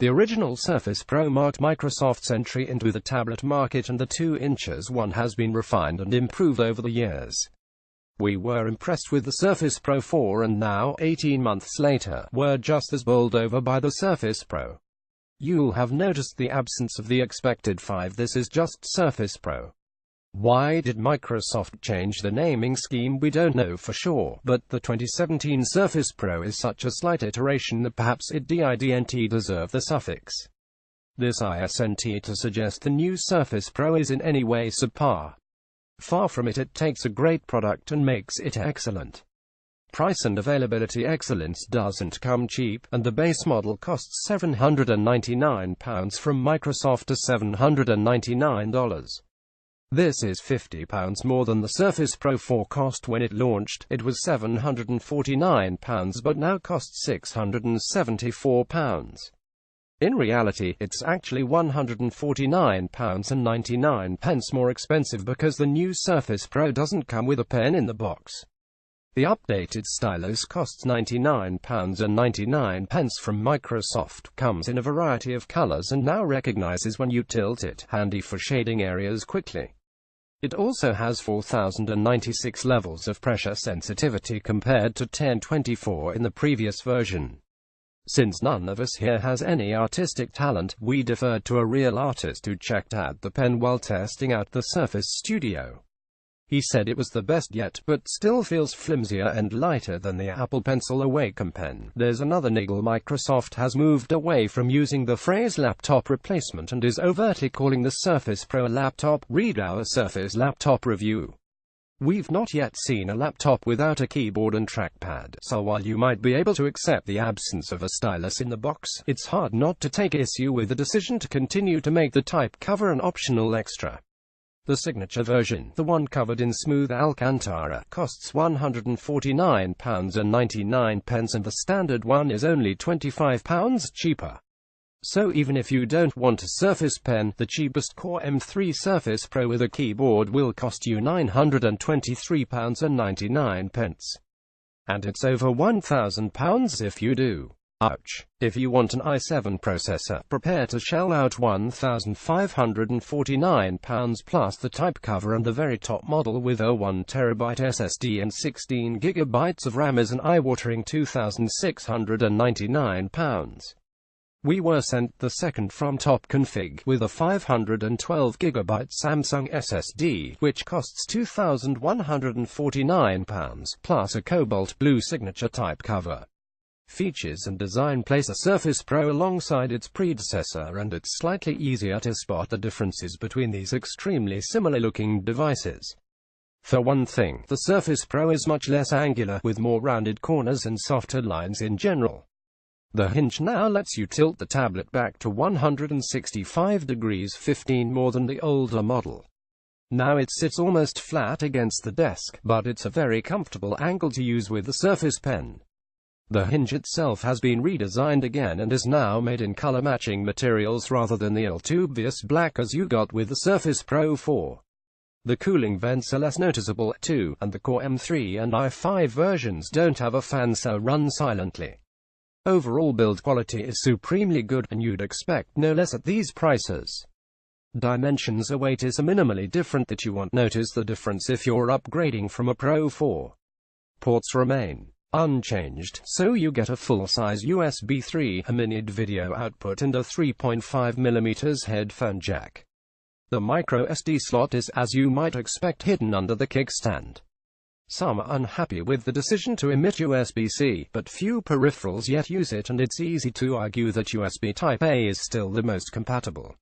The original Surface Pro marked Microsoft's entry into the tablet market, and the 2" one has been refined and improved over the years. We were impressed with the Surface Pro 4, and now, 18 months later, we're just as bowled over by the Surface Pro. You'll have noticed the absence of the expected 5. This is just Surface Pro. Why did Microsoft change the naming scheme? We don't know for sure, but the 2017 Surface Pro is such a slight iteration that perhaps it didn't deserve the suffix. This isn't to suggest the new Surface Pro is in any way subpar. Far from it. It takes a great product and makes it excellent. Price and availability excellence doesn't come cheap, and the base model costs £799 from Microsoft to $799. This is £50 more than the Surface Pro 4 cost when it launched. It was £749, but now costs £674. In reality, it's actually £149.99 more expensive because the new Surface Pro doesn't come with a pen in the box. The updated stylus costs £99.99 from Microsoft, comes in a variety of colors and now recognizes when you tilt it, handy for shading areas quickly. It also has 4096 levels of pressure sensitivity compared to 1024 in the previous version. Since none of us here has any artistic talent, we deferred to a real artist who checked out the pen while testing out the Surface Studio. He said it was the best yet, but still feels flimsier and lighter than the Apple Pencil Wacom pen. There's another niggle. Microsoft has moved away from using the phrase laptop replacement and is overtly calling the Surface Pro a laptop. Read our Surface laptop review. We've not yet seen a laptop without a keyboard and trackpad, so while you might be able to accept the absence of a stylus in the box, it's hard not to take issue with the decision to continue to make the type cover an optional extra. The signature version, the one covered in smooth Alcantara, costs £149.99, and the standard one is only £25 cheaper. So even if you don't want a Surface Pen, the cheapest Core M3 Surface Pro with a keyboard will cost you £923.99. And it's over £1,000 if you do. Ouch. If you want an i7 processor, prepare to shell out £1,549 plus the type cover, and the very top model with a 1TB SSD and 16GB of RAM is an eye-watering £2,699. We were sent the second from top config, with a 512GB Samsung SSD, which costs £2,149, plus a cobalt blue signature type cover. Features and design place a Surface Pro alongside its predecessor, and it's slightly easier to spot the differences between these extremely similar-looking devices. For one thing, the Surface Pro is much less angular, with more rounded corners and softer lines in general. The hinge now lets you tilt the tablet back to 165 degrees 15 more than the older model. Now it sits almost flat against the desk, but it's a very comfortable angle to use with the Surface Pen. The hinge itself has been redesigned again and is now made in color-matching materials rather than the obvious black as you got with the Surface Pro 4. The cooling vents are less noticeable, too, and the Core M3 and i5 versions don't have a fan, so run silently. Overall build quality is supremely good, and you'd expect no less at these prices. Dimensions or weight is minimally different that you won't notice the difference if you're upgrading from a Pro 4. Ports remain unchanged, so you get a full-size USB 3, a mini video output, and a 3.5mm headphone jack. The microSD slot is, as you might expect, hidden under the kickstand. Some are unhappy with the decision to emit USB-C, but few peripherals yet use it, and it's easy to argue that USB Type-A is still the most compatible.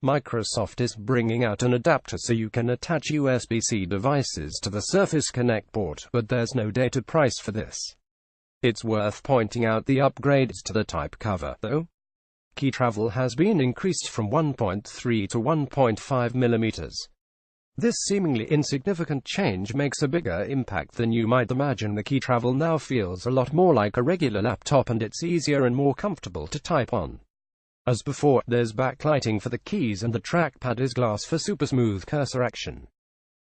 Microsoft is bringing out an adapter so you can attach USB-C devices to the Surface Connect port, but there's no data price for this. It's worth pointing out the upgrades to the type cover, though. Key travel has been increased from 1.3 to 1.5 mm. This seemingly insignificant change makes a bigger impact than you might imagine. The key travel now feels a lot more like a regular laptop, and it's easier and more comfortable to type on. As before, there's backlighting for the keys, and the trackpad is glass for super smooth cursor action.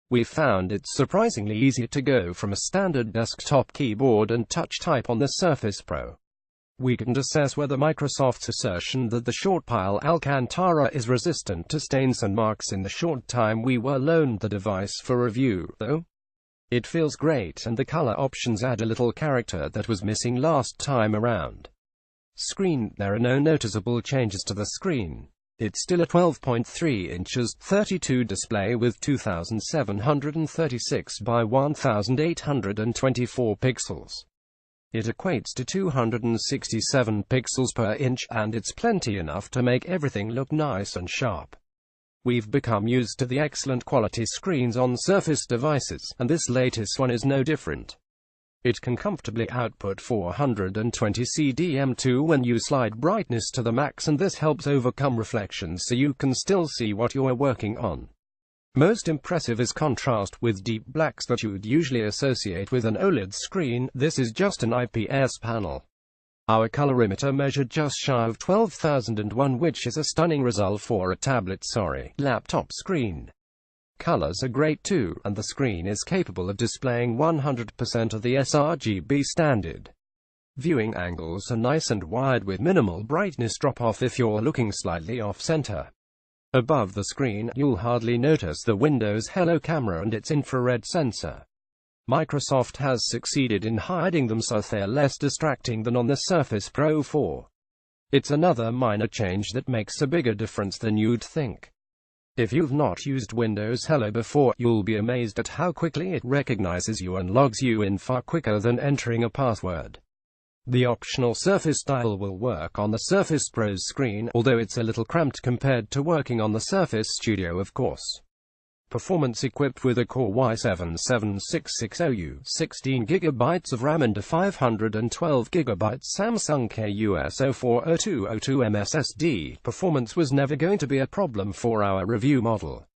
We found it surprisingly easy to go from a standard desktop keyboard and touch type on the Surface Pro. We can assess whether Microsoft's assertion that the short-pile Alcantara is resistant to stains and marks in the short time we were loaned the device for review, though. It feels great, and the color options add a little character that was missing last time around. Screen. There are no noticeable changes to the screen. It's still a 12.3 inches 32 display with 2736 by 1824 pixels. It equates to 267 pixels per inch, and it's plenty enough to make everything look nice and sharp. We've become used to the excellent quality screens on Surface devices, and this latest one is no different. It can comfortably output 420 CDM2 when you slide brightness to the max, and this helps overcome reflections so you can still see what you're working on. Most impressive is contrast with deep blacks that you'd usually associate with an OLED screen. This is just an IPS panel. Our colorimeter measured just shy of 12,001, which is a stunning result for a laptop screen. Colors are great too, and the screen is capable of displaying 100% of the sRGB standard. Viewing angles are nice and wide with minimal brightness drop-off if you're looking slightly off-center. Above the screen, you'll hardly notice the Windows Hello camera and its infrared sensor. Microsoft has succeeded in hiding them so they're less distracting than on the Surface Pro 4. It's another minor change that makes a bigger difference than you'd think. If you've not used Windows Hello before, you'll be amazed at how quickly it recognizes you and logs you in far quicker than entering a password. The optional Surface Dial will work on the Surface Pro's screen, although it's a little cramped compared to working on the Surface Studio, of course. Performance equipped with a Core i7-7660U, 16GB of RAM and a 512GB Samsung KUS040202 SSD. Performance was never going to be a problem for our review model.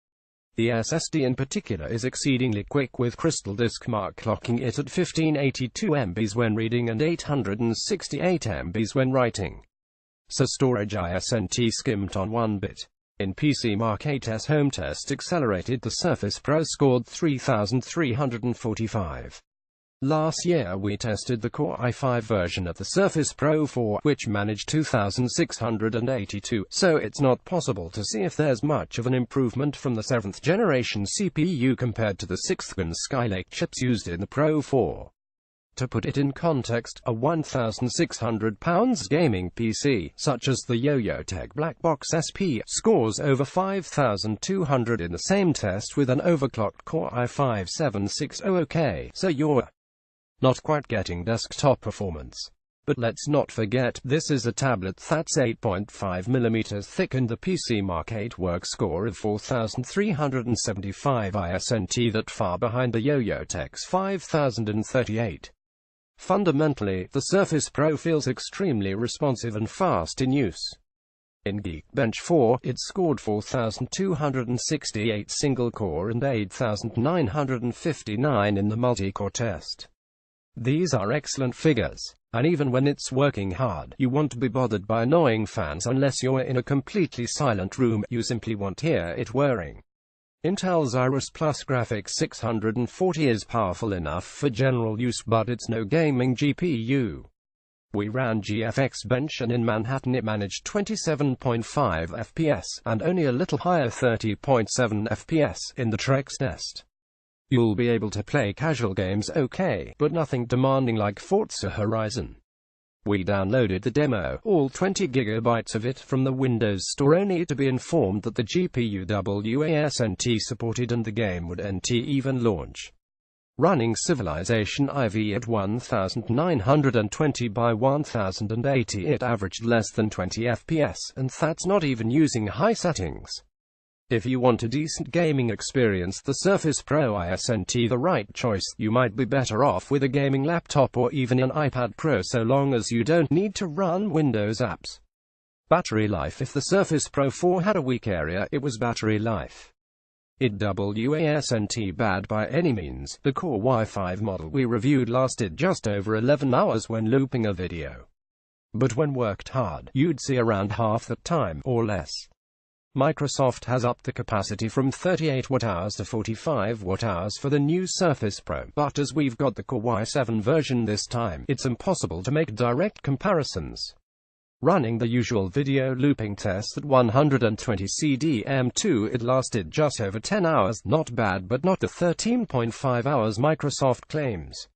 The SSD in particular is exceedingly quick, with Crystal Disk Mark clocking it at 1582 MB when reading and 868 MB when writing. So storage ISNT skimped on 1 bit. In PC Mark 8's home test accelerated, the Surface Pro scored 3,345. Last year we tested the Core i5 version of the Surface Pro 4, which managed 2,682, so it's not possible to see if there's much of an improvement from the 7th generation CPU compared to the 6th-gen Skylake chips used in the Pro 4. To put it in context, a £1,600 gaming PC, such as the YoYoTech Blackbox SP, scores over 5,200 in the same test with an overclocked Core i5-7600K, so you're not quite getting desktop performance. But let's not forget, this is a tablet that's 8.5mm thick, and the PC Mark 8 work score of 4,375 ISNT, that far behind the YoYoTech's 5,038. Fundamentally, the Surface Pro feels extremely responsive and fast in use. In Geekbench 4, it scored 4,268 single-core and 8,959 in the multi-core test. These are excellent figures, and even when it's working hard, you won't be bothered by annoying fans unless you're in a completely silent room. You simply won't hear it whirring. Intel's Iris Plus Graphics 640 is powerful enough for general use, but it's no gaming GPU. We ran GFX Bench, and in Manhattan it managed 27.5 FPS, and only a little higher 30.7 FPS in the Trex test. You'll be able to play casual games okay, but nothing demanding like Forza Horizon. We downloaded the demo, all 20 GB of it, from the Windows Store, only to be informed that the GPU WASNT supported and the game would NT even launch. Running Civilization IV at 1920 by 1080, it averaged less than 20 FPS, and that's not even using high settings. If you want a decent gaming experience, the Surface Pro isn't the right choice. You might be better off with a gaming laptop or even an iPad Pro, so long as you don't need to run Windows apps. Battery life. If the Surface Pro 4 had a weak area, it was battery life. It wasn't bad by any means. The Core i5 model we reviewed lasted just over 11 hours when looping a video. But when worked hard, you'd see around half that time, or less. Microsoft has upped the capacity from 38 Wh to 45 Wh for the new Surface Pro, but as we've got the Core i7 version this time, it's impossible to make direct comparisons. Running the usual video looping test at 120 CDM2, it lasted just over 10 hours, not bad but not the 13.5 hours Microsoft claims.